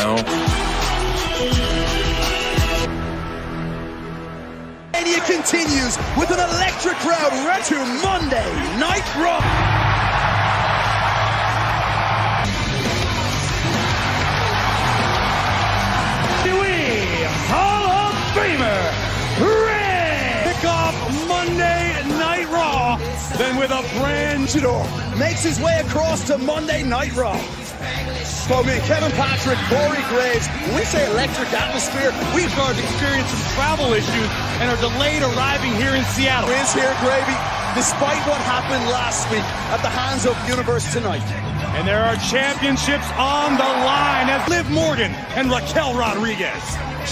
now. Mania continues with an electric crowd ready to Monday Night Raw. Hall of Famer Rey kick off Monday Night Raw, then with a brand makes his way across to Monday Night Raw. Spoken Kevin Patrick, Corey Graves. When we say electric atmosphere, we've experienced some travel issues and are delayed arriving here in Seattle. Is here, Gravy, despite what happened last week at the hands of Universe tonight. And there are championships on the line as Liv Morgan and Raquel Rodriguez.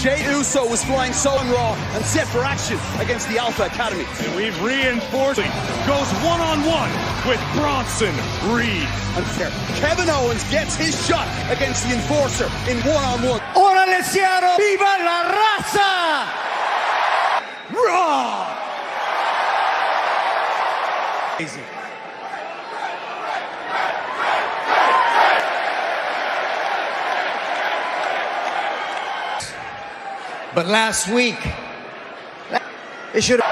Jey Uso was flying solo on Raw and set for action against the Alpha Academy. And we've reinforced it. Goes one-on-one with Bronson Reed. Unfair. Kevin Owens gets his shot against the Enforcer in one-on-one. ¡Órale, Seattle! ¡Viva la raza! Raw! Easy. But last week, it should have.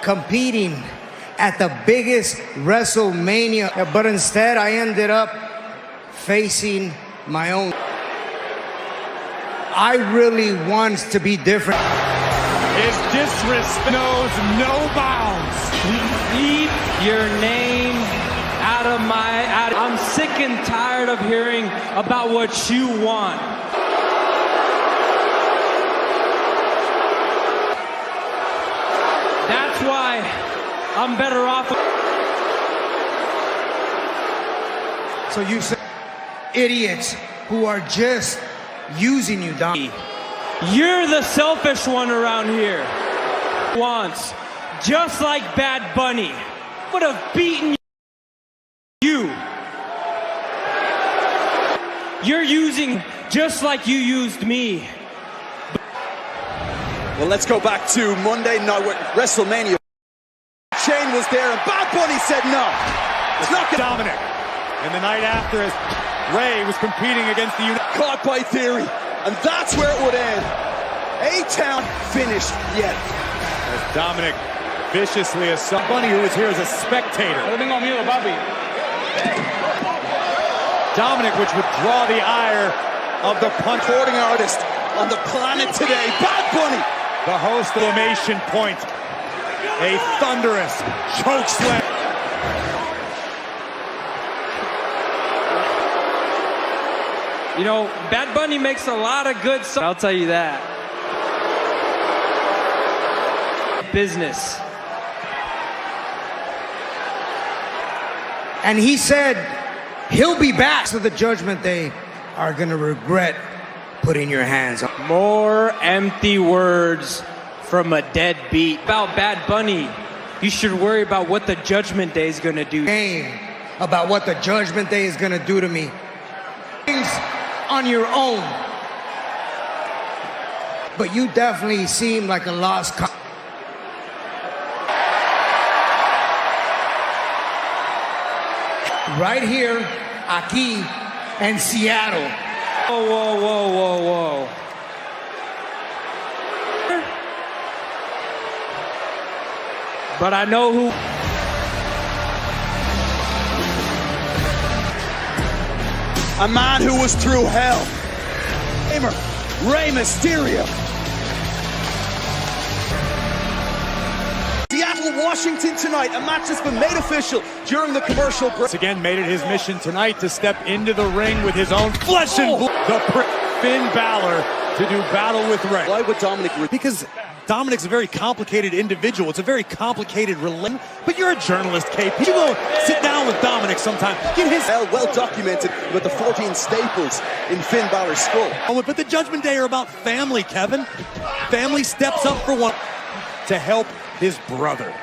Competing at the biggest WrestleMania, but instead I ended up facing my own. I really want to be different. His disrespect knows no bounds. Keep your name out of my... I'm sick and tired of hearing about what you want. That's why I'm better off... So you say idiots who are just using you, Don. You're the selfish one around here. Once, just like Bad Bunny, would have beaten you. You're using just like you used me. Well, let's go back to Monday Night WrestleMania. Shane was there, and Bad Bunny said no. It's not Dominic. And the night after, as Rey was competing against the caught by Theory. And that's where it would end. A-Town finished yet. As Dominic viciously assaulted Bunny, who was here as a spectator. Dominic, which would draw the ire of the recording artist on the planet today, Bad Bunny, the host of Exclamation Point. A thunderous choke slam. You know, Bad Bunny makes a lot of good songs. I'll tell you that. Business. And he said he'll be back. So the Judgment Day are going to regret putting your hands on. More empty words from a deadbeat. About Bad Bunny, you should worry about what the Judgment Day is going to do. About what the Judgment Day is going to do to me. Things on your own. But you definitely seem like a lost cause. Right here, aquí, in Seattle. Whoa, whoa, whoa, whoa, whoa. But I know who. A man who was through hell. Rey Mysterio. Seattle, Washington tonight. A match has been made official during the commercial break. Once again made it his mission tonight to step into the ring with his own flesh and blood. The Finn Balor to do battle with Rey. Why would Dominic? Because Dominic's a very complicated individual. It's a very complicated relation. But you're a journalist, KP. You go sit down with Dominic sometime. Get his well documented with the 14 staples in Finn Balor's skull. But the Judgment Day are about family, Kevin. Family steps up for one to help his brother.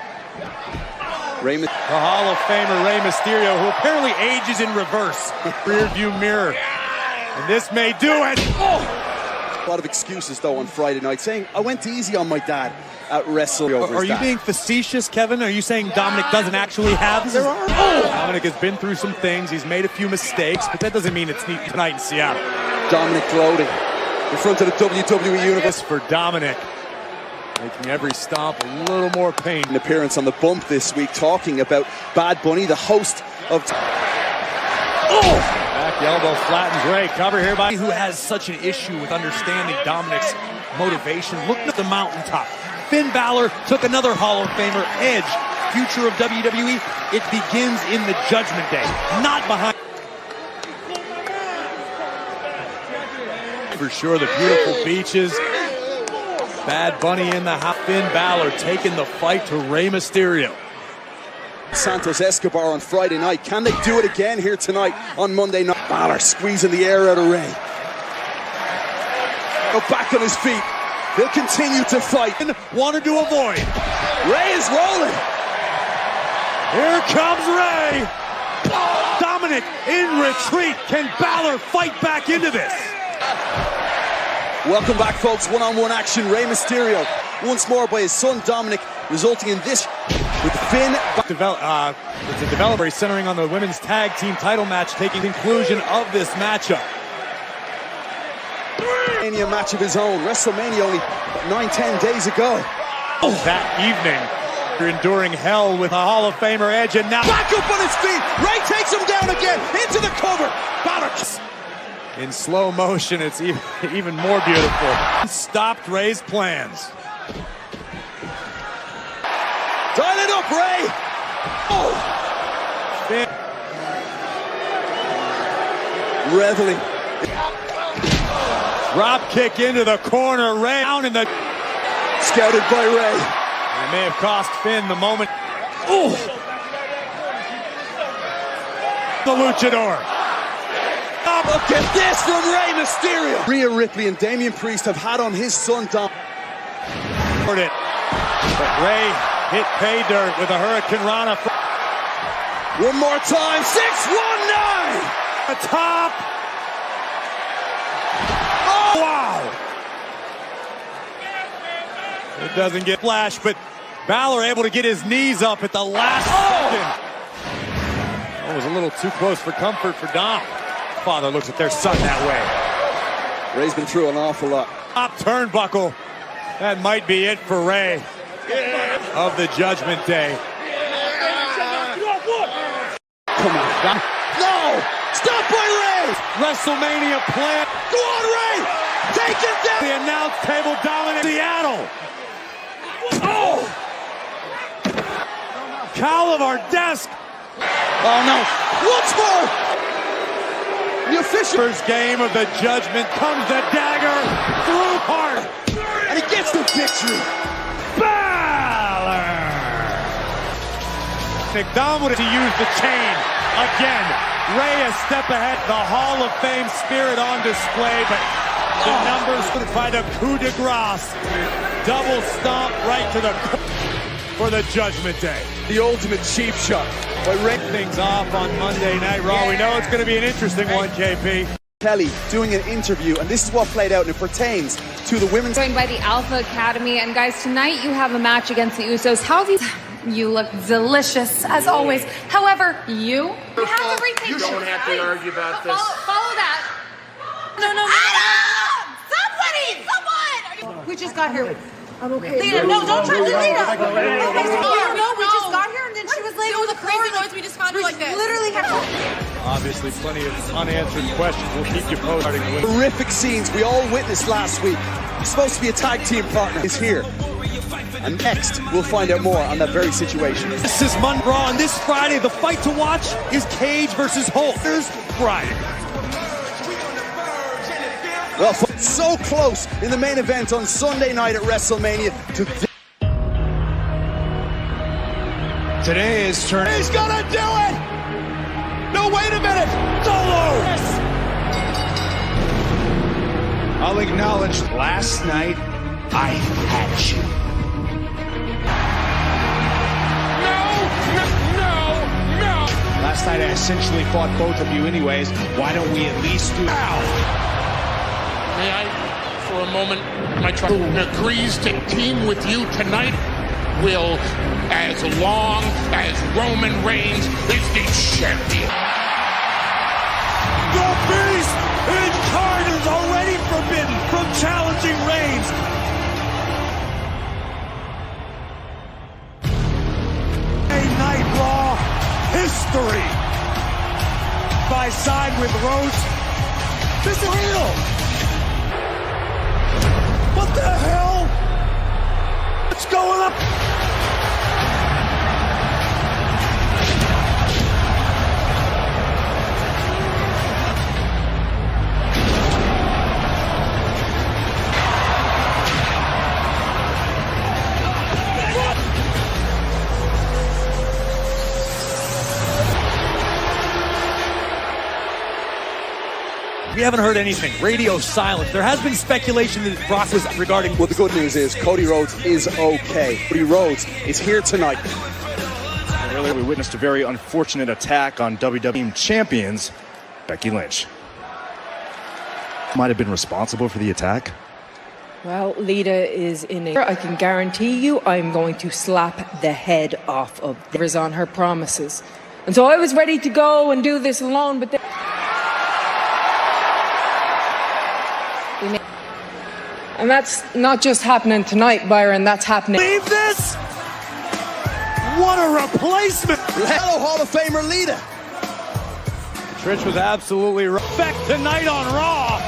The Hall of Famer Rey Mysterio, who apparently ages in reverse. Rear view mirror. And this may do it. Oh! A lot of excuses, though, on Friday night, saying, I went easy on my dad at WrestleMania. Are you being facetious, Kevin? Are you saying Dominic doesn't actually have? There are. Dominic has been through some things. He's made a few mistakes, but that doesn't mean it's neat tonight in Seattle. Dominic gloating in front of the WWE Universe. For Dominic, making every stomp a little more pain. An appearance on the bump this week, talking about Bad Bunny, the host of... Back elbow flattens Ray. Cover here by who has such an issue with understanding Dominic's motivation. Look at the mountaintop. Finn Balor took another Hall of Famer, Edge. Future of WWE, it begins in the Judgment Day, not behind. For sure, the beautiful beaches. Bad Bunny in the house. Finn Balor taking the fight to Rey Mysterio. Santos Escobar on Friday night. Can they do it again here tonight on Monday night? Balor squeezing the air out of Ray. Go back on his feet. They'll continue to fight. Wanted to avoid. Ray is rolling. Here comes Ray. Dominic in retreat. Can Balor fight back into this? Welcome back, folks. One-on-one action. Rey Mysterio once more by his son Dominic, resulting in this with Finn. It's a developer centering on the women's tag team title match, taking conclusion of this matchup. Mania match of his own. WrestleMania only 9-10 days ago. That evening, you're enduring hell with a Hall of Famer Edge, and now back up on his feet. Ray takes him down again into the cover. Balor in slow motion. It's even more beautiful. Stopped Ray's plans. Dial it up, Ray. Oh. Reveling. Drop kick into the corner. Ray down in the... Scouted by Ray. It may have cost Finn the moment. Ooh. The luchador. Look at this from Rey Mysterio. Rhea Ripley and Damian Priest have had on his son Dom. But Ray hit pay dirt with a Hurricane Rana. One more time. 619. The top. Oh, wow. It doesn't get flash, but Balor able to get his knees up at the last second. That was a little too close for comfort for Dom. Father looks at their son that way. Ray's been through an awful lot. Top turnbuckle. That might be it for Ray of the Judgment Day. Come on. No! Stop by Ray! WrestleMania plan. Go on, Ray! Take it down! The announce table dominant Seattle. Oh! Cowl of our desk. Oh, no. Once more! The official first game of the Judgment comes the dagger through heart. And he gets the victory. Balor! McDonald to use the chain again. Ray a step ahead. The Hall of Fame spirit on display, but the numbers by the coup de grace. Double stomp right to the for the Judgment Day. The ultimate cheap shot by Ray. Things off on Monday Night Raw. We know it's going to be an interesting one, KP. Kelly doing an interview, and this is what played out, and it pertains to the women's... Joined by the Alpha Academy, and guys, tonight you have a match against the Usos. How have you... You look delicious, as always. However, you have to rethink. You don't have to argue about this. Follow that. No. Someone! We just got here. I'm okay. Lita, no, don't try to Lita. No, we just got here, and then she was laying on the crazy noise. We just found her like this. Literally had... Obviously, plenty of unanswered questions. We'll keep you posted. Horrific scenes we all witnessed last week. He's supposed to be a tag team partner. Is here. And next, we'll find out more on that very situation. This is Monday Raw, and this Friday, the fight to watch is Cage versus Hulk. Here's Friday. Well, so close in the main event on Sunday night at WrestleMania. Today is turn. He's gonna do it! No, wait a minute! Solo! Yes. I'll acknowledge last night I had you. No! Last night I essentially fought both of you anyways. Why don't we at least do... May I for a moment. My who agrees to team with you tonight will, as long as Roman Reigns is the champion. The Beast incarnate is already forbidden from challenging Reigns. A Night Raw history. By side with Rhodes. This is real. What the hell? What's going on? We haven't heard anything. Radio silent. There has been speculation that Brock was regarding... Well, the good news is Cody Rhodes is okay. Cody Rhodes is here tonight. Earlier, we witnessed a very unfortunate attack on WWE champions, Becky Lynch. Might have been responsible for the attack. Well, Lita is in a... I can guarantee you I'm going to slap the head off of theirs on her promises. And so I was ready to go and do this alone, but then... And that's not just happening tonight, Byron, that's happening. Leave this? What a replacement! Hello, Hall of Famer Lita. Trish was absolutely right. Back tonight on Raw.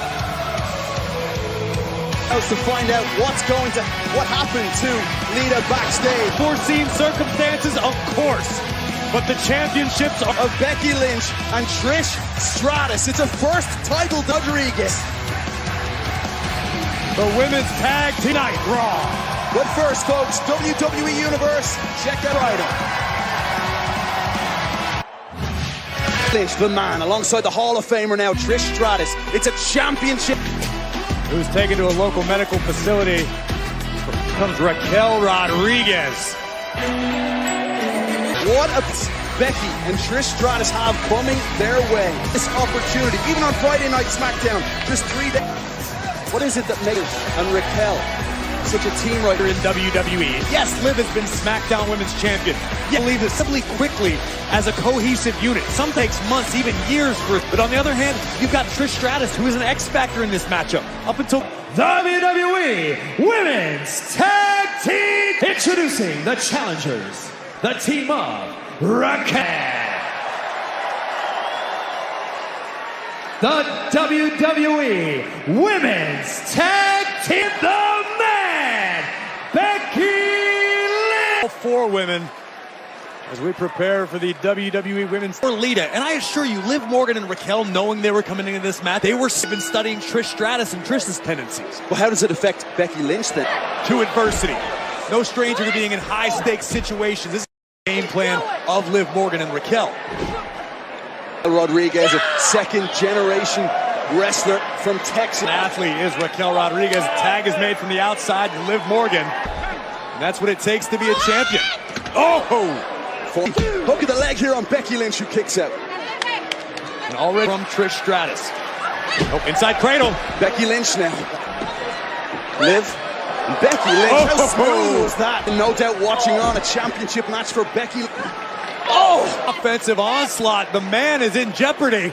To find out what happened to Lita backstage. Foreseen circumstances, of course. But the championships are Of Becky Lynch and Trish Stratus. It's a first title Rodriguez. the women's tag tonight Raw. But first, folks, WWE Universe, check that item. Lynch, the man, alongside the Hall of Famer now, Trish Stratus. It's a championship. Who's taken to a local medical facility. Comes Raquel Rodriguez. What a Becky and Trish Stratus have coming their way. This opportunity, even on Friday Night SmackDown, just 3 days. What is it that makes and Raquel such a team right In WWE. Yes, Liv has been SmackDown Women's Champion. Yeah, believe this simply quickly as a cohesive unit. Some takes months, even years for. But on the other hand, you've got Trish Stratus, who is an X factor in this matchup. Up until WWE Women's Tag Team. Introducing the challengers, the team of Raquel. The WWE Women's Tag Team, the man, Becky Lynch. all four women as we prepare for the WWE Women's for Lita. And I assure you, Liv Morgan and Raquel, knowing they were coming into this match, they were been studying Trish Stratus and Trish's tendencies. Well, how does it affect Becky Lynch then? To adversity. No stranger to being in high-stakes situations. This is the game plan of Liv Morgan and Raquel. Rodriguez, a second-generation wrestler from Texas. An athlete is Raquel Rodriguez. Tag is made from the outside to Liv Morgan. And that's what it takes to be a champion. Oh! Hook of the leg here on Becky Lynch, who kicks out. And already from Trish Stratus. Oh, inside cradle. Becky Lynch now. Liv. And Becky Lynch, how smooth was that? No doubt watching on a championship match for Becky. Oh! Offensive onslaught. The man is in jeopardy.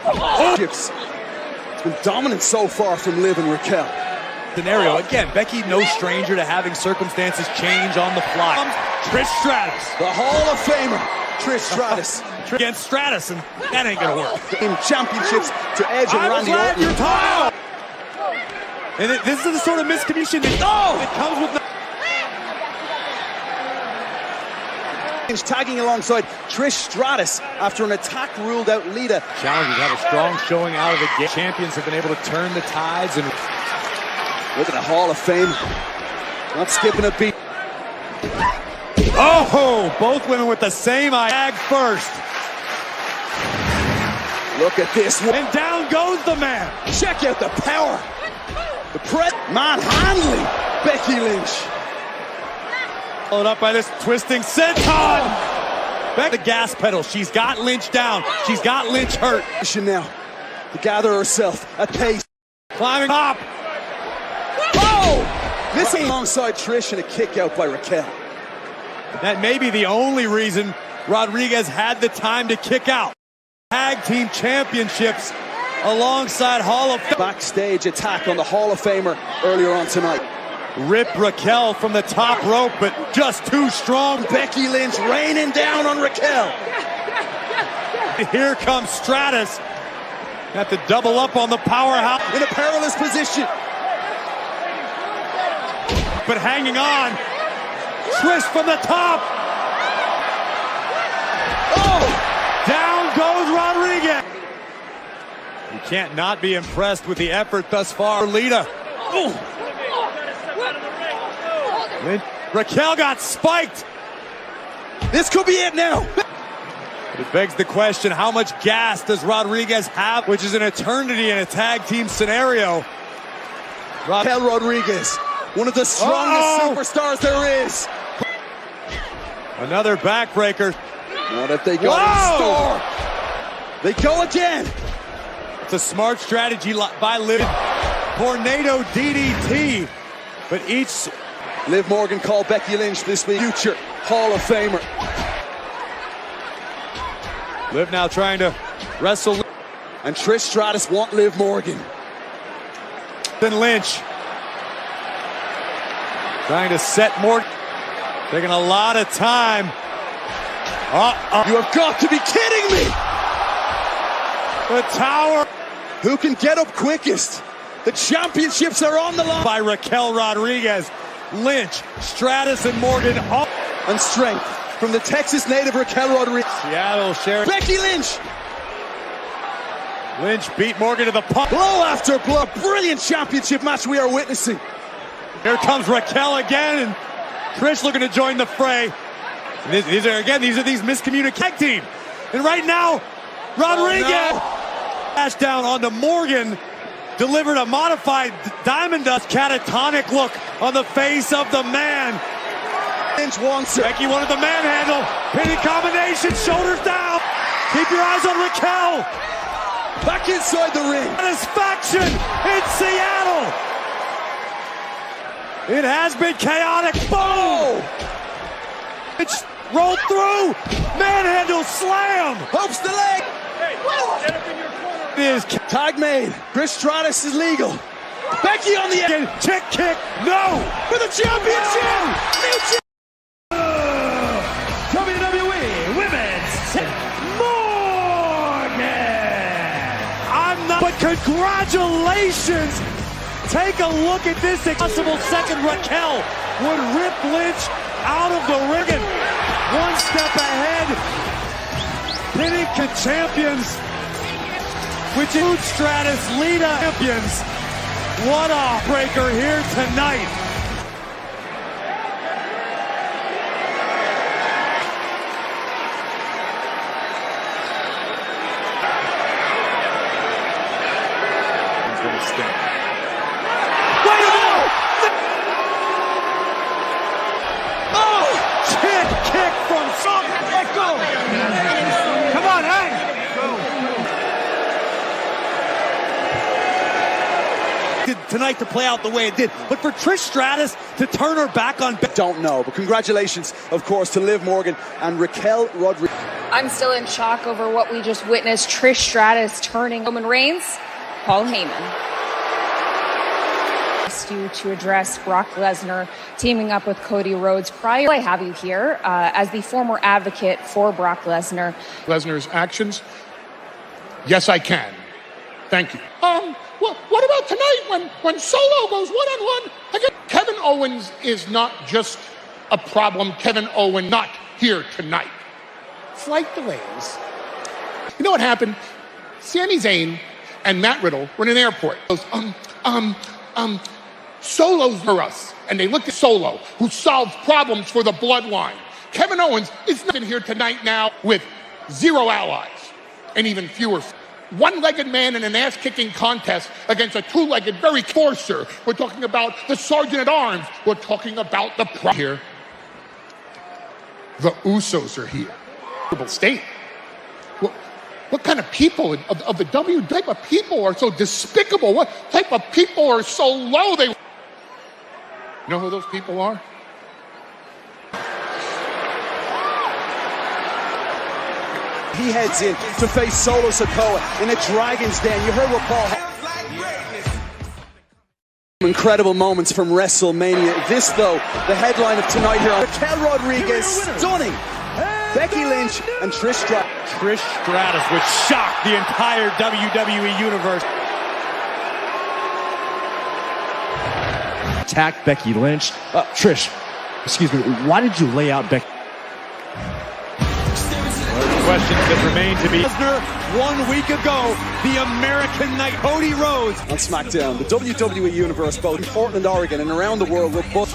Oh. It's been dominant so far from Liv and Raquel. Scenario. Again, Becky no stranger to having circumstances change on the fly. Trish Stratus. The Hall of Famer, Trish Stratus. Against Stratus, and that ain't gonna work. In championships to Edge and Randy Orton. Your time. And this is the sort of miscommunication that it comes with. Tagging alongside Trish Stratus after an attack ruled out Lita. Challengers have a strong showing out of the game. Champions have been able to turn the tides and look at the Hall of Fame. Not skipping a beat. oh, both women with the same eye. Tag first. Look at this one. And down goes the man. Check out the power. The press manhandling Becky Lynch. Followed up by this twisting senton. Back the gas pedal. She's got Lynch down. She's got Lynch hurt. Now to gather herself at pace. Climbing up. Oh! Missing alongside Trish and a kick out by Raquel. That may be the only reason Rodriguez had the time to kick out. Tag team championships alongside Hall of Fame. Backstage attack on the Hall of Famer earlier on tonight. Rip Raquel from the top rope, but just too strong. Becky Lynch raining down on Raquel. Here comes Stratus. Have to double up on the powerhouse. In a perilous position. But hanging on. Trish from the top. Oh! Down goes Rodriguez. You can't not be impressed with the effort thus far. Lita. Oh. Raquel got spiked. This could be it now. It begs the question, how much gas does Rodriguez have, which is an eternity in a tag team scenario. Raquel Rodriguez, one of the strongest superstars there is. Another backbreaker. What if they go in store? They go again. It's a smart strategy by Liv. Tornado DDT. But each... Liv Morgan called Becky Lynch this week future Hall of Famer. Liv now trying to wrestle. And Trish Stratus want Liv Morgan. Then Lynch. Trying to set Morgan. Taking a lot of time. You have got to be kidding me! The tower. Who can get up quickest? The championships are on the line. By Raquel Rodriguez. Lynch, Stratus, and Morgan. And strength from the Texas native Raquel Rodriguez. Seattle sharing. Becky Lynch. Lynch beat Morgan to the pump. Blow after blow. Brilliant championship match we are witnessing. Here comes Raquel again, and Trish looking to join the fray. And these are these miscommunicated team. And right now, Rodriguez dash down onto Morgan. Delivered a modified Diamond Dust catatonic look on the face of the man. Lynch wants it. Becky wanted the manhandle. Pinning combination, shoulders down. Keep your eyes on Raquel. Back inside the ring. Satisfaction in Seattle. It has been chaotic. Boom! It's rolled through. Manhandle slam. Hopes the leg. It is tag made. Trish Stratus is legal. Becky on the end. Kick. No. For the championship. WWE Women's Morgan. I'm not. But congratulations. Take a look at this possible second. Raquel would rip Lynch out of the ring. One step ahead. Pinning champions. Which includes Stratus, Lita champions. What a breaker here tonight. He's gonna step. Wait a minute! Oh! Kick from Song. Let go. Come on, hey! Tonight to play out the way it did, but for Trish Stratus to turn her back on don't know, but congratulations of course to Liv Morgan and Raquel Rodriguez. I'm still in shock over what we just witnessed. Trish Stratus turning Roman Reigns, Paul Heyman to address Brock Lesnar teaming up with Cody Rhodes. Prior, I have you here as the former advocate for Brock Lesnar. Lesnar's actions? Yes, I can. Thank you. What about tonight when Solo goes one-on-one against Kevin Owens? Is not just a problem. Kevin Owens not here tonight. Flight delays. You know what happened? Sami Zayn and Matt Riddle were in an airport. Solo's for us. And they looked at Solo, who solves problems for the bloodline. Kevin Owens is not in here tonight now with 0 allies and even fewer. One-legged man in an ass-kicking contest against a two-legged, very coarser. We're talking about the Sergeant-at-Arms. We're talking about the here. The Usos are here. State. What kind of people of the W type of people are so despicable? What type of people are so low? You know who those people are? He heads in to face Solo Sikoa in a Dragon's Den. You heard what Paul had. Incredible moments from WrestleMania. This, though, the headline of tonight here on Raquel Rodriguez, stunning. Becky Lynch and Trish Stratus. Trish Stratus would shock the entire WWE universe. Attack Becky Lynch. Trish, excuse me, why did you lay out Becky? Questions that remain to be. 1 week ago, the American Night, Cody Rhodes. On SmackDown, the WWE Universe, both in Portland, Oregon, and around the world with both.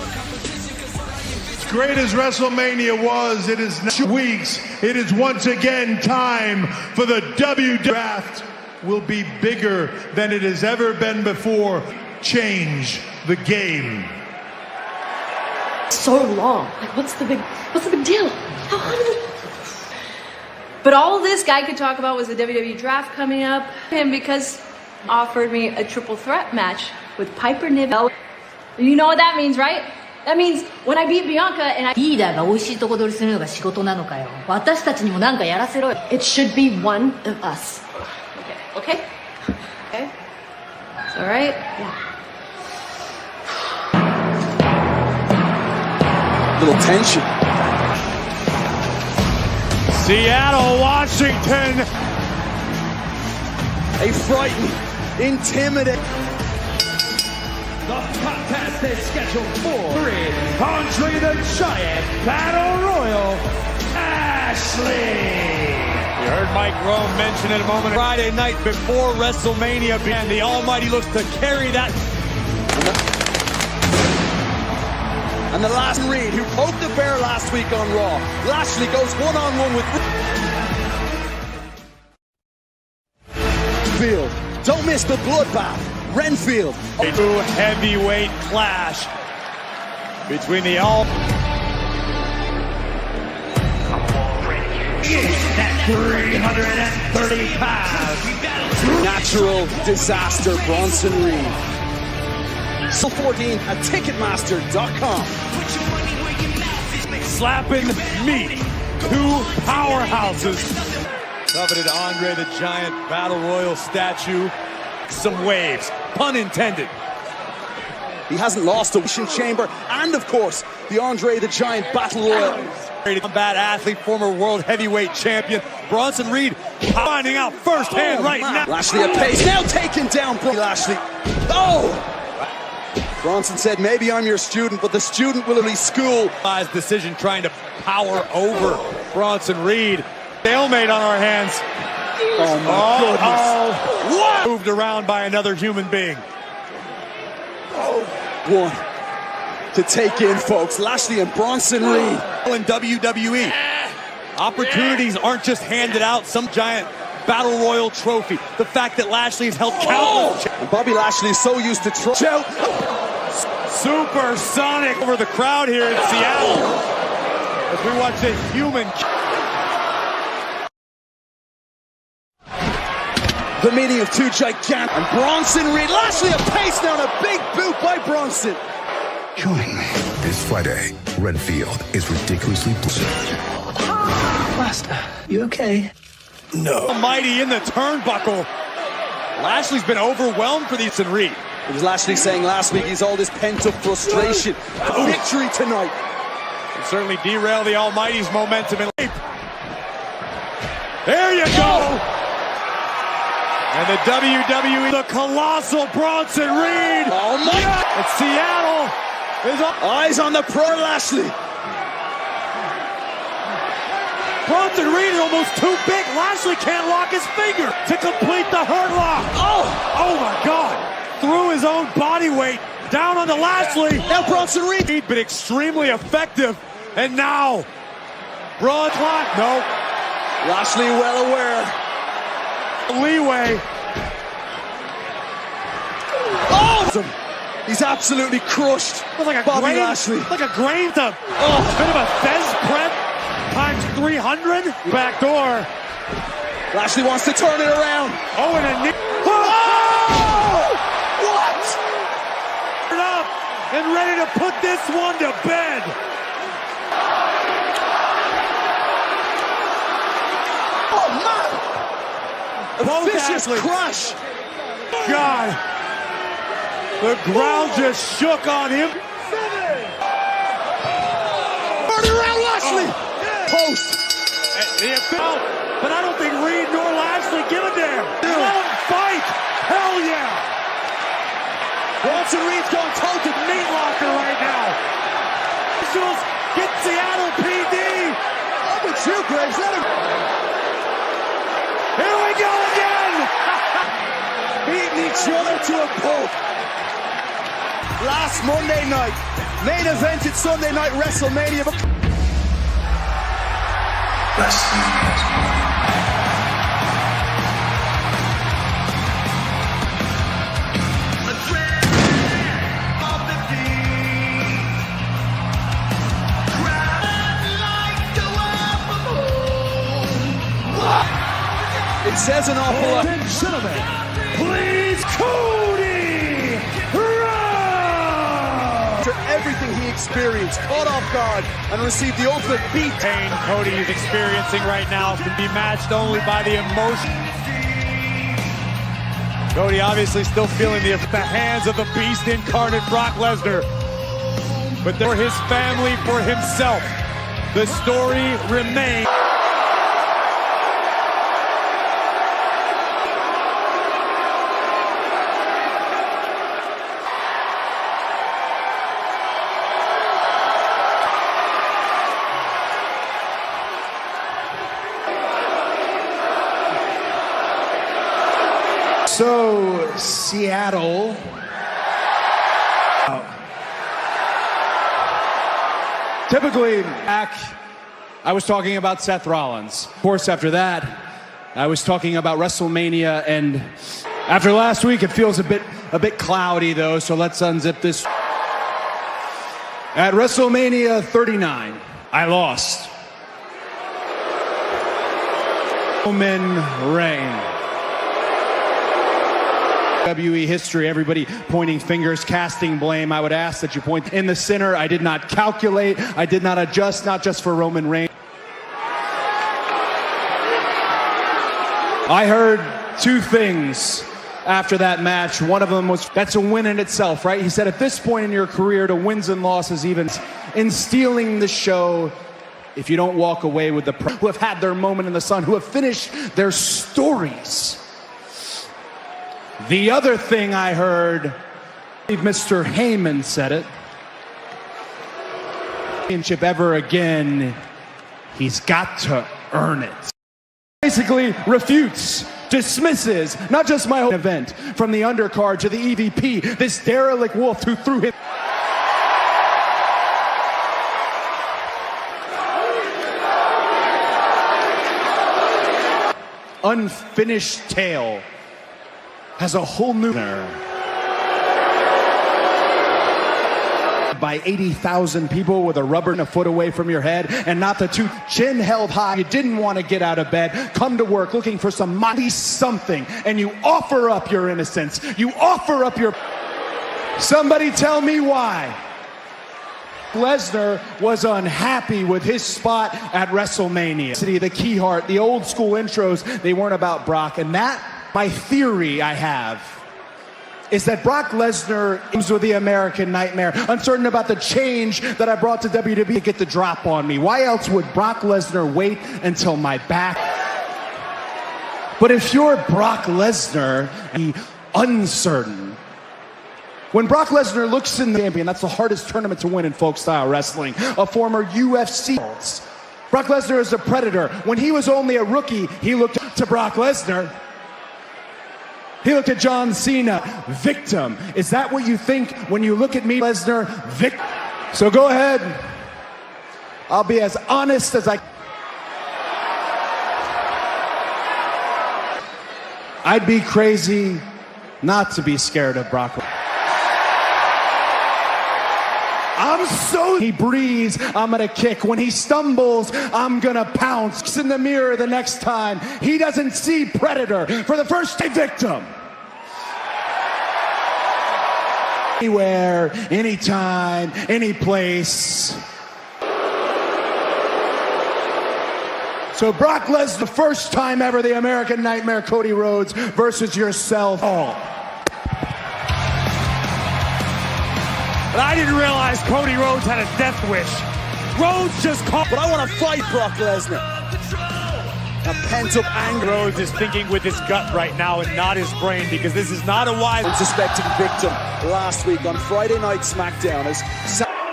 As great as WrestleMania was, it is 2 weeks. It is once again time for the WWE draft. Will be bigger than it has ever been before. Change the game. So long. Like, what's the big deal? But all this guy could talk about was the WWE draft coming up, and because offered me a triple threat match with Piper Niven. You know what that means, right? That means when I beat Bianca and I... リーダーが美味しいとこ取りするのが仕事なのかよ。私たちにもなんかやらせろよ。It should be one of us. Okay? Okay? It's all right? Yeah. Little tension. Seattle, Washington. A frightening, intimidating. The contest is scheduled for Andre the Giant Battle Royal, Ashley. You heard Mike Rome mention it a moment. Friday night before WrestleMania began, the Almighty looks to carry that. And the last Reed, who poked the bear last week on Raw. Lashley goes one-on-one with Renfield. Don't miss the bloodbath. Renfield. A new heavyweight clash between the all. At 330 pounds. Natural disaster, Bronson Reed. So 14 at Ticketmaster.com. Slapping meat. 2 powerhouses. Coveted Andre the Giant Battle Royal statue. Some waves, pun intended. He hasn't lost a Wishing Chamber, and of course, the Andre the Giant Battle Royal. Combat athlete, former world heavyweight champion, Bronson Reed finding out firsthand right now. Lashley at pace, now taken down Lashley. Oh! Bronson said, maybe I'm your student, but the student will at least school. Decision trying to power over Bronson Reed. Stalemate on our hands. Oh my goodness. What? Moved around by another human being. One to take in, folks. Lashley and Bronson Reed. In WWE, opportunities aren't just handed out. Some giant Battle Royal trophy. The fact that Lashley has held countless. And Bobby Lashley is so used to supersonic over the crowd here in Seattle as we watch a human. The meeting of 2 gigantic. And Bronson Reed. Lashley a pace down, a big boot by Bronson. Join me. This Friday, Renfield is ridiculously... Master, you okay? No. Almighty in the turnbuckle. Lashley's been overwhelmed for these and Reed. It was Lashley saying last week he's all this pent-up frustration. A victory tonight. Can certainly derail the Almighty's momentum. There you go. And the WWE, the colossal Bronson Reed. Oh my God. And Seattle is up. Eyes on the pro Lashley. Bronson Reed is almost too big. Lashley can't lock his finger to complete the hurt lock. Oh my God. Threw his own body weight down on the Lashley. Now Bronson Reed. But extremely effective. And now, Bronson, no. Lashley well aware. Leeway. Oh! He's absolutely crushed. Like a Bobby grain, Lashley. Like a grain to bit of a Fez prep times 300. Back door. Lashley wants to turn it around. Oh, and a knee. Oh! What? Up. and ready to put this one to bed. Oh, man! A Both vicious athletes. crash. God. The ground just shook on him. Turn around, Lashley! Post. But I don't think Reed nor Lashley give a damn. Let them fight. Hell yeah. Bronson Reed's going toe to Meat locker right now. Officials get Seattle PD. Oh, but you, Graves, let him. Here we go again. Beating each other to a pulp. Last Monday night, main evented Sunday night WrestleMania. It says an awful lot. Ladies and gentlemen, please, Cody Rhodes! After everything he experienced, caught off guard, and received the ultimate beat. Pain Cody is experiencing right now can be matched only by the emotion. Cody obviously still feeling the hands of the beast incarnate Brock Lesnar. But for his family, for himself, the story remains. So, Seattle. Typically, back, I was talking about Seth Rollins. Of course, after that, I was talking about WrestleMania, and after last week, it feels a bit cloudy, though, so let's unzip this. At WrestleMania 39, I lost. Roman Reigns. WWE history, everybody pointing fingers, casting blame. I would ask that you point in the center. I did not calculate. I did not adjust, not just for Roman Reigns. I heard two things after that match. One of them was, that's a win in itself, right? He said, at this point in your career, to wins and losses, even in stealing the show, if you don't walk away with the who have had their moment in the sun, who have finished their stories. The other thing I heard, Mr. Heyman said it, championship ever again, he's got to earn it. Basically refutes, dismisses, not just my own event, from the undercard to the EVP, this derelict wolf who threw him. Unfinished tale has a whole new by 80,000 people with a rubber and a foot away from your head, and not the two, chin held high. You didn't want to get out of bed, come to work looking for some mighty something, and you offer up your innocence. You offer up your... Somebody tell me why Lesnar was unhappy with his spot at WrestleMania. The key heart, the old school intros, they weren't about Brock, and that, my theory I have, is that Brock Lesnar comes with the American Nightmare, uncertain about the change that I brought to WWE to get the drop on me. Why else would Brock Lesnar wait until my back? But if you're Brock Lesnar, be uncertain. When Brock Lesnar looks in the champion, that's the hardest tournament to win in folk style wrestling. A former UFC. Brock Lesnar is a predator. When he was only a rookie, he looked to Brock Lesnar. He looked at John Cena, victim. Is that what you think when you look at me, Lesnar, victim? So go ahead. I'll be as honest as I can. I'd be crazy not to be scared of Brock Lesnar. He breathes, I'm gonna kick. When he stumbles, I'm gonna pounce. In the mirror the next time, he doesn't see predator. For the first time, victim. Anywhere, anytime, any place. So Brock Lesnar, the first time ever, the American Nightmare, Cody Rhodes versus yourself. But I didn't realize Cody Rhodes had a death wish. Rhodes just caught. But I want to fight Brock Lesnar. A pent-up anger. Rhodes is thinking with his gut right now and not his brain, because this is not a wise. Unsuspecting victim last week on Friday Night SmackDown as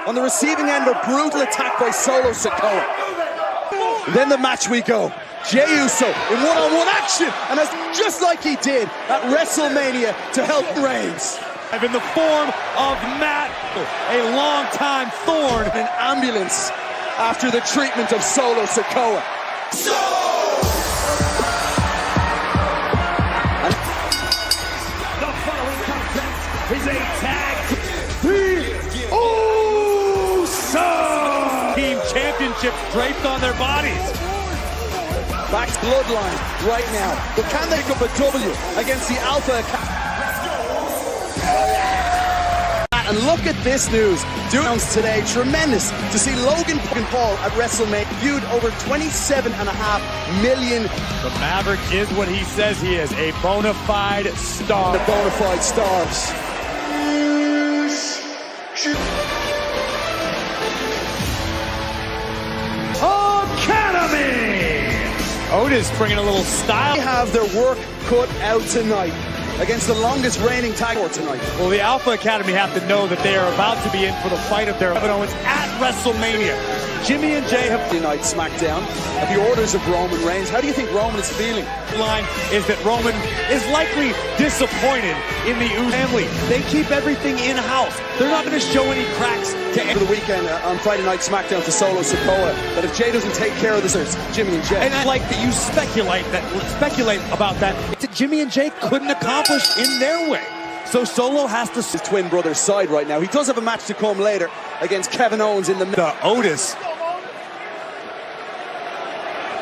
on the receiving end of a brutal attack by Solo Sikoa. Then the match we go. Jey Uso in one-on-one action, and as just like he did at WrestleMania to help Reigns. In the form of Matt, a long-time thorn. An ambulance after the treatment of Solo Sikoa. The following contest is a tag team championships draped on their bodies. Back to Bloodline right now. But can they pick up a W against the Alpha? And look at this news. Dunes today, tremendous to see Logan Paul at WrestleMania, viewed over 27.5 million. The Maverick is what he says he is, a bona fide star. The bona fide stars. Academy! Otis bringing a little style. They have their work cut out tonight against the longest reigning tag team tonight. Well, the Alpha Academy have to know that they are about to be in for the fight of their Kevin Owens at WrestleMania. Jimmy and Jay have Night SmackDown at the orders of Roman Reigns. How do you think Roman is feeling? Line is that Roman is likely disappointed in the Uso family. They keep everything in-house. They're not going to show any cracks to For the weekend on Friday Night SmackDown to Solo Sikoa, that if Jay doesn't take care of this, it's Jimmy and Jay. And I like that you speculate about that Jimmy and Jay couldn't accomplish in their way. So Solo has to his twin brother's side right now. He does have a match to come later against Kevin Owens in the Otis.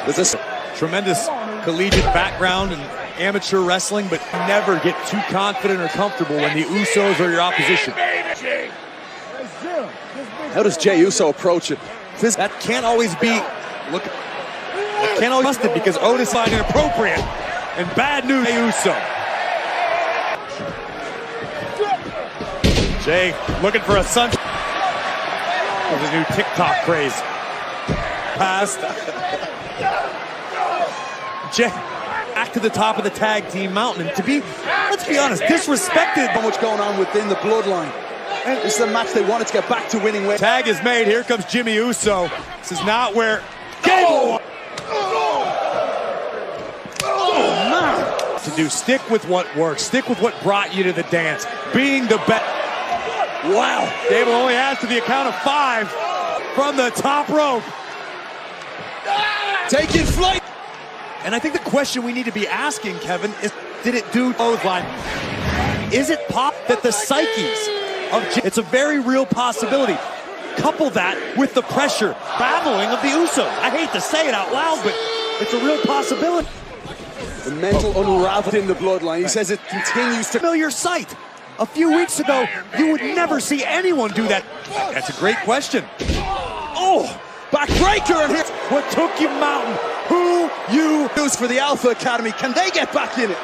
There's a tremendous collegiate background and amateur wrestling, but never get too confident or comfortable when the Usos are your opposition. How does Jey Uso approach it? That can't always be. Look, that can't always trust it because Otis find inappropriate and bad news. Jey Uso. Jay looking for a sun. There's a new TikTok craze. Past. Jay back to the top of the tag team mountain. And to be, let's be honest, disrespected. So much going on within the bloodline. And this is a match they wanted to get back to winning ways. Tag is made. Here comes Jimmy Uso. This is not where. Oh man! To do, stick with what works. Stick with what brought you to the dance. Being the best. Wow! Gable only adds to the account of 5 from the top rope. Taking flight. And I think the question we need to be asking, Kevin, is did it do clothesline? Is it pop that the psyches of it's a very real possibility. Couple that with the pressure, battling of the Usos. I hate to say it out loud, but it's a real possibility. The mental unraveled in the bloodline. He says it continues to familiar sight. A few weeks ago, you would never see anyone do that. That's a great question. Oh, backbreaker, and here's what took you mountain. Who you use for the Alpha Academy. Can they get back in it?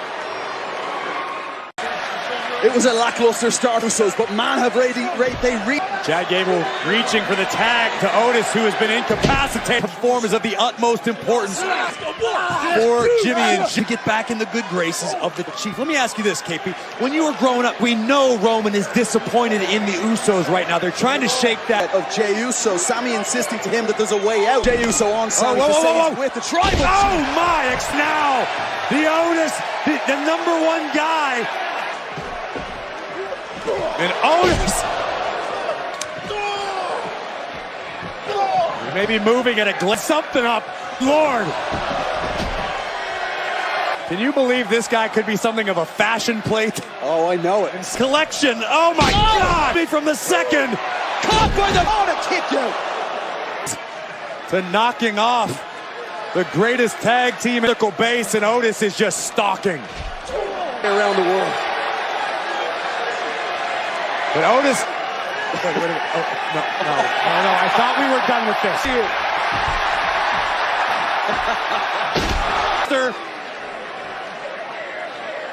It was a lackluster start, Usos, but man, have they Chad Gable reaching for the tag to Otis, who has been incapacitated. Performance of the utmost importance for Jimmy and to get back in the good graces of the Chief. Let me ask you this, KP. When you were growing up, we know Roman is disappointed in the Usos right now. They're trying to shake that. Of Jey Uso, Sammy insisting to him that there's a way out. Jey Uso on Sammy with the tribal. Oh my, it's now the Otis, the #1 guy. And Otis maybe moving at a glitch, something up, Lord. Can you believe this guy could be something of a fashion plate? Oh, I know it. Collection, oh my God! From the second. Caught by the kick out. To knocking off the greatest tag team in the base, and Otis is just stalking. Around the world. But Otis... Wait. Oh, no. I thought we were done with this.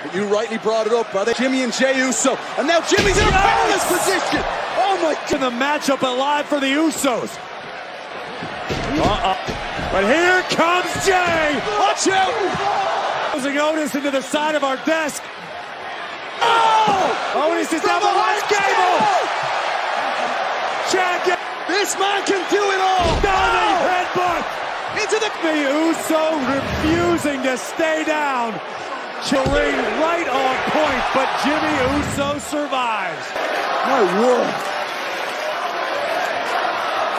But you rightly brought it up, brother. Jimmy and Jey Uso. And now Jimmy's in a perilous position. Oh, my God. The matchup alive for the Usos. But here comes Jey. Watch out. Closing Otis into the side of our desk. Oh! Otis is down the left Gable. Chad, this man can do it all. Diving headbutt into the Uso refusing to stay down. Ring right on point, but Jimmy Uso survives. My word.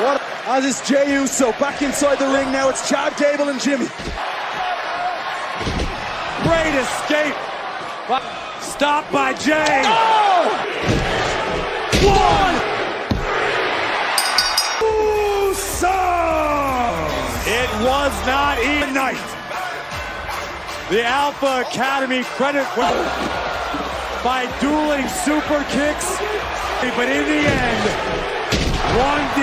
What? As is Jey Uso back inside the ring now. It's Chad Gable and Jimmy. Great escape. Stopped by Jey. Oh! One. Uso. It was not even night. The Alpha Academy credit by dueling super kicks, but in the end, 1D,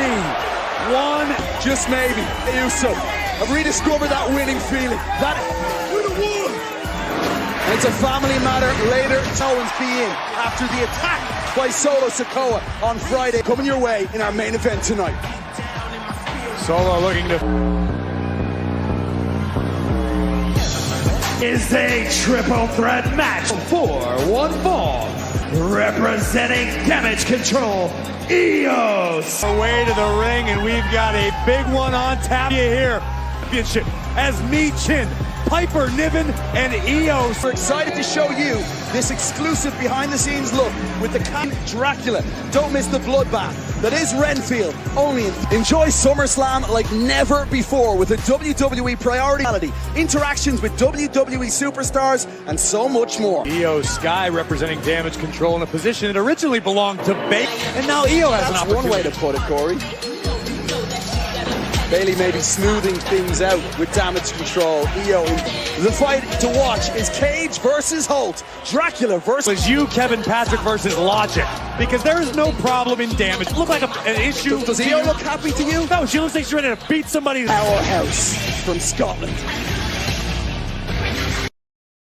just maybe. Uso, I've rediscovered that winning feeling. That we'd have won. And it's a family matter later. Owens be in after the attack by Solo Sikoa on Friday. Coming your way in our main event tonight. Solo looking to... is a triple threat match for one fall, representing Damage Control, EOS. Away to the ring, and we've got a big one on tap here. Championship as Michin, Piper Niven, and EOS. We're excited to show you this exclusive behind-the-scenes look with the Dracula. Don't miss the bloodbath that is Renfield. Only enjoy SummerSlam like never before with a WWE priority, interactions with WWE superstars, and so much more. Io Sky representing Damage Control in a position that originally belonged to Bayley, and now Io has an opportunity. That's one way to put it, Corey. Bayley may be smoothing things out with Damage Control. Io, the fight to watch is Cage versus Holt. Dracula versus you, Kevin Patrick versus Logic. Because there is no problem in Damage. Look like an issue. Does Io look happy to you? No, she looks like she's ready to beat somebody. Powerhouse from Scotland.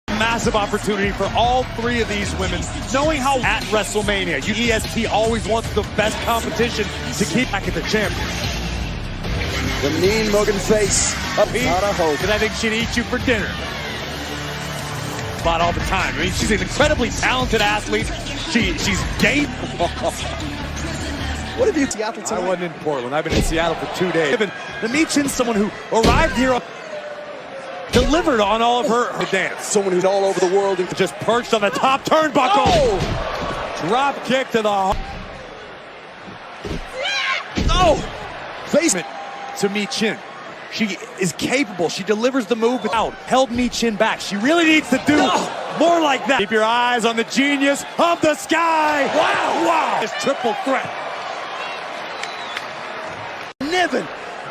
Massive opportunity for all three of these women, knowing how at WrestleMania, EST always wants the best competition to keep back at the champion. The mean mugging face of not a hope. And I think she'd eat you for dinner. About all the time. I mean, she's an incredibly talented athlete. She's game. What have you Seattle tonight? I wasn't in Portland. I've been in Seattle for 2 days. The Michin, someone who arrived here, delivered on all of her dance. Someone who's all over the world and just perched on the top turnbuckle. Oh! Drop kick to the heart. Oh! Basement. To Michin. She is capable. She delivers the move without. Held Michin back. She really needs to do more like that. Keep your eyes on the genius of the sky. Wow. It's triple threat. Niven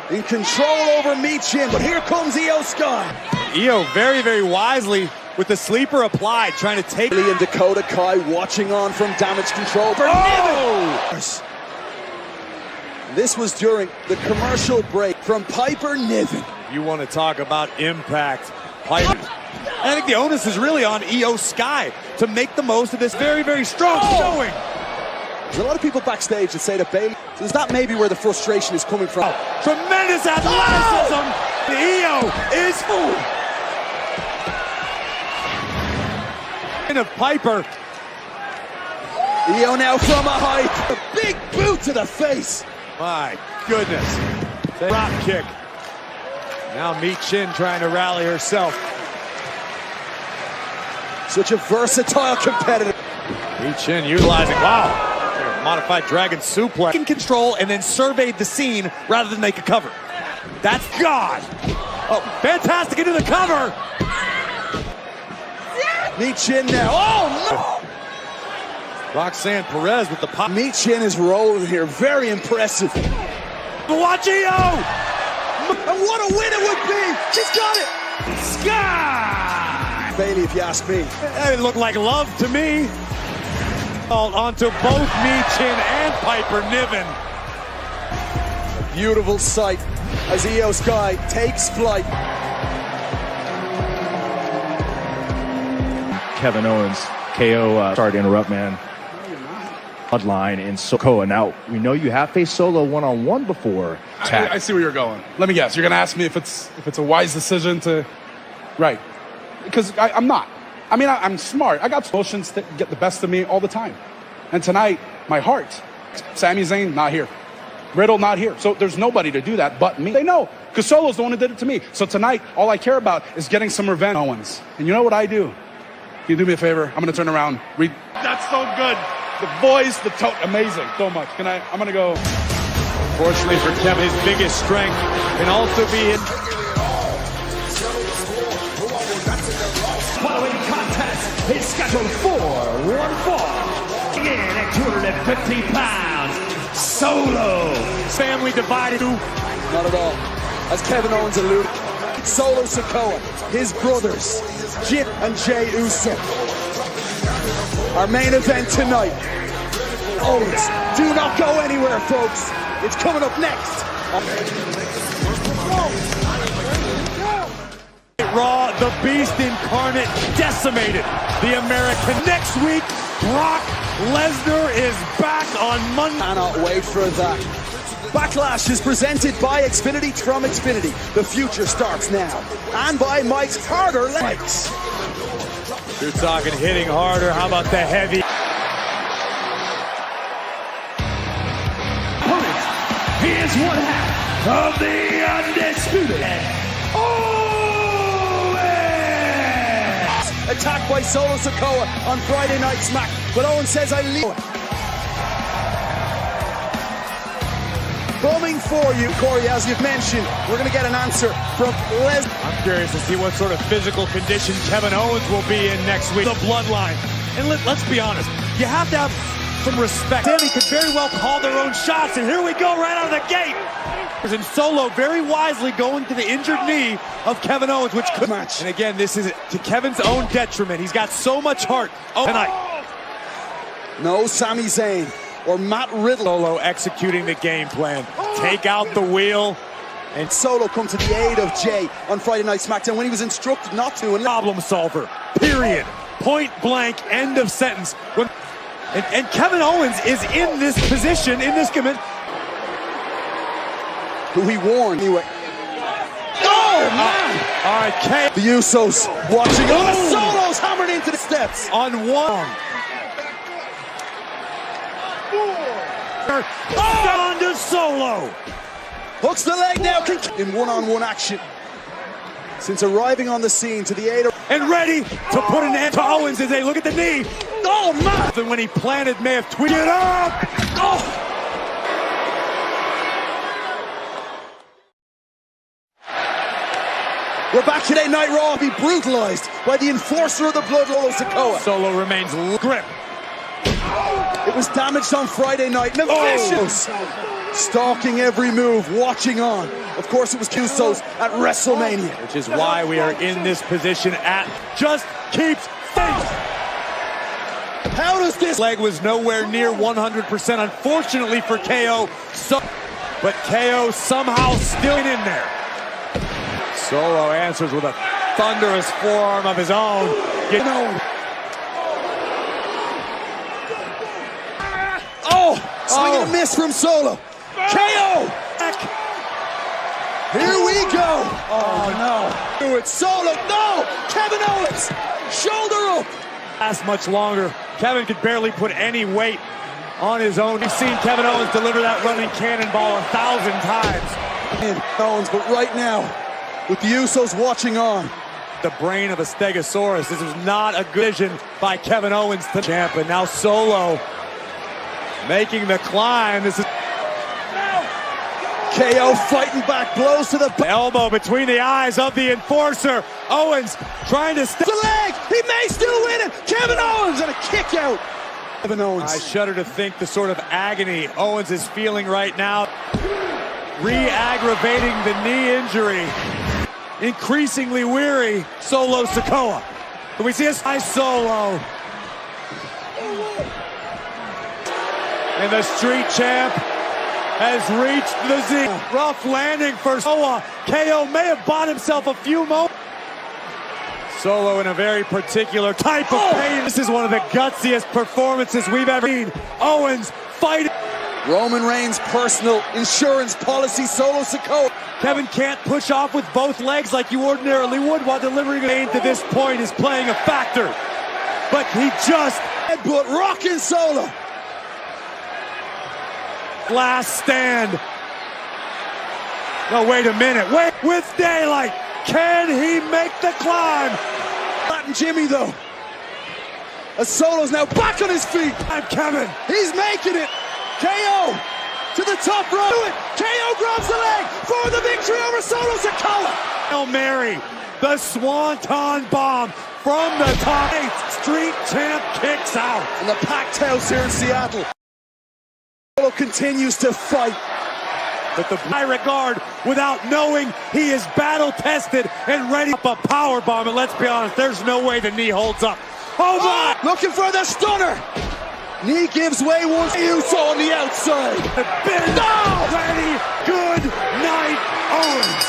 in control over Michin, but here comes Io Sky. Io very, very wisely with the sleeper applied, trying to take... Lee and Dakota Kai watching on from Damage Control for Niven. This was during the commercial break from Piper Niven. You want to talk about impact. Piper. I think the onus is really on Io Sky to make the most of this very, very strong showing. There's a lot of people backstage that say that Bayley, is that maybe where the frustration is coming from? Tremendous athleticism. Io is full. Of Piper. Io now from a height. A big boot to the face. My goodness. Drop kick. Now Michin trying to rally herself. Such a versatile competitor. Michin utilizing, modified dragon suplex. In control and then surveyed the scene rather than make a cover. That's God. Oh, fantastic into the cover. Michin now. Oh, no. Roxanne Perez with the pop. Michin is rolling here. Very impressive. Watch Io! And what a win it would be! She's got it! Sky! Bayley, if you ask me. That didn't look like love to me. Onto both Michin and Piper Niven. Beautiful sight as Io Sky takes flight. Kevin Owens, KO, sorry to interrupt, man. Bloodline in Sikoa. Now, we know you have faced Solo one-on-one before. I see where you're going. Let me guess. You're going to ask me if it's a wise decision to... Right. Because I'm not. I mean, I'm smart. I got emotions that get the best of me all the time. And tonight, my heart. Sami Zayn, not here. Riddle, not here. So there's nobody to do that but me. They know, because Solo's the one who did it to me. So tonight, all I care about is getting some revenge on Owens. And you know what I do? Can you do me a favor? I'm going to turn around. Read. That's so good. The voice, the tone, amazing. So much. I'm going to go. Fortunately for Kevin, his biggest strength can also be in. Following contest is scheduled for one fall. In at 250 pounds, Solo. Family divided. Not at all. As Kevin Owens alluded, Solo Sikoa, his brothers, Jim and Jey Uso. Our main event tonight. Owens, do not go anywhere, folks. It's coming up next. Raw, the Beast incarnate decimated the American. Next week, Brock Lesnar is back on Monday. Cannot wait for that. Backlash is presented by Xfinity from Xfinity. The future starts now. And by Mike's Harder Legs. You're talking hitting harder. How about the heavy? He is one half of the Undisputed Owens! Attacked by Solo Sikoa on Friday Night Smack. But Owens says, I leave. Coming for you, Corey, as you've mentioned. We're going to get an answer from Lesnar. I'm curious to see what sort of physical condition Kevin Owens will be in next week. The Bloodline. And let's be honest, you have to have some respect. Sammy could very well call their own shots, and here we go right out of the gate. And Solo very wisely going to the injured knee of Kevin Owens, which could match. And again, this is to Kevin's own detriment. He's got so much heart tonight. No Sami Zayn or Matt Riddle. Solo executing the game plan. Take out the wheel. And Solo come to the aid of Jey on Friday Night SmackDown when he was instructed not to. Problem solver. Period. Point blank. End of sentence. And Kevin Owens is in this position, in this commitment. Who he warned anyway. Oh, man! All right, the Usos watching. Oh, the Solo's hammered into the steps. On one. On to Solo. Hooks the leg now. In one-on-one action. Since arriving on the scene to the aid of... And ready to put an end to Owens as they look at the knee. Oh, man! And when he planted, may have tweeted. Get up! Oh! We're back today, Night Raw, be brutalized by the enforcer of the blood, Solo Sikoa. Solo remains grip. It was damaged on Friday night. Vicious. Stalking every move, watching on. Of course, it was Usos at WrestleMania. Which is why we are in this position at Just Keeps Faith. How does this... Leg was nowhere near 100%, unfortunately for KO. But KO somehow still in there. Solo answers with a thunderous forearm of his own. Swing and a miss from Solo. KO! Here we go. Oh, no. Do it. Solo. No! Kevin Owens. Shoulder up. Last much longer. Kevin could barely put any weight on his own. We've seen Kevin Owens deliver that running cannonball 1,000 times. Owens, but right now, with the Usos watching on. The brain of a Stegosaurus. This is not a good vision by Kevin Owens, the champ. And now Solo making the climb. This is KO fighting back, blows to the elbow between the eyes of the enforcer. Owens trying to step the leg. He may still win it. Kevin Owens and a kick out. Kevin Owens. I shudder to think the sort of agony Owens is feeling right now. Re-aggravating the knee injury. Increasingly weary Solo Sikoa. Can we see a nice Solo? And the Street Champ has reached the zenith. Rough landing for Solo. KO may have bought himself a few moments. Solo in a very particular type of pain. This is one of the gutsiest performances we've ever seen. Owens fighting. Roman Reigns' personal insurance policy, Solo Sikoa. Kevin can't push off with both legs like you ordinarily would while delivering a pain to this point is playing a factor. But he just headbutt rocking Solo. Last stand. No, wait a minute. Wait, with daylight. Can he make the climb? Latin Jimmy, though. As Solo's now back on his feet. I'm Kevin. He's making it. KO to the top row. KO grabs the leg for the victory over Solo Sikoa. Hail Mary, the Swanton bomb from the top. Street Champ kicks out. In the packed house here in Seattle. Solo continues to fight. But the high regard without knowing he is battle tested and ready up a power bomb. And let's be honest, there's no way the knee holds up. Oh my! Looking for the stunner. Knee gives way once. Uso on the outside. Ready. Good night, Owens.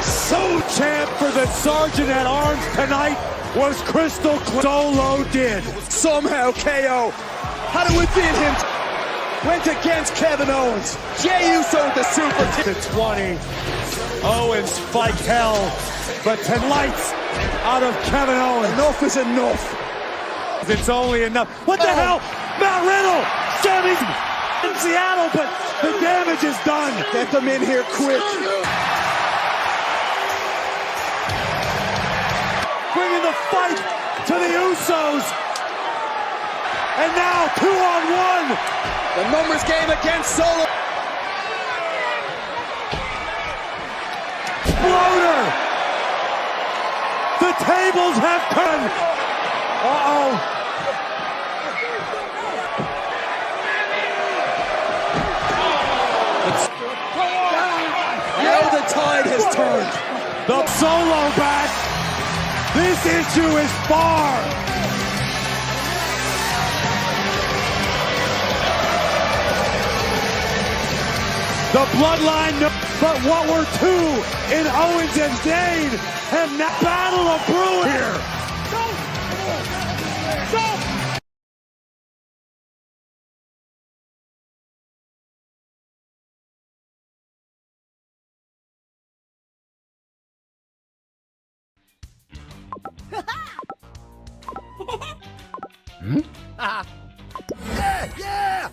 So champ for the Sergeant at Arms tonight was crystal clear. Solo did. Somehow KO had it within him. Went against Kevin Owens. Jey Uso with the super kick. To 20. Owens fight hell, but tonight's out of Kevin Owens. Enough is enough. It's only enough. What the hell? Matt Riddle! Sammy's in Seattle, but the damage is done. Get them in here quick. Bringing the fight to the Usos. And now 2-on-1. The numbers game against Solo. Floater. The tables have turned. Uh-oh. Now the tide has turned. The Solo back. This issue is far. The bloodline, but what were two in Owens and Dane have now battle of brewing here. Yeah!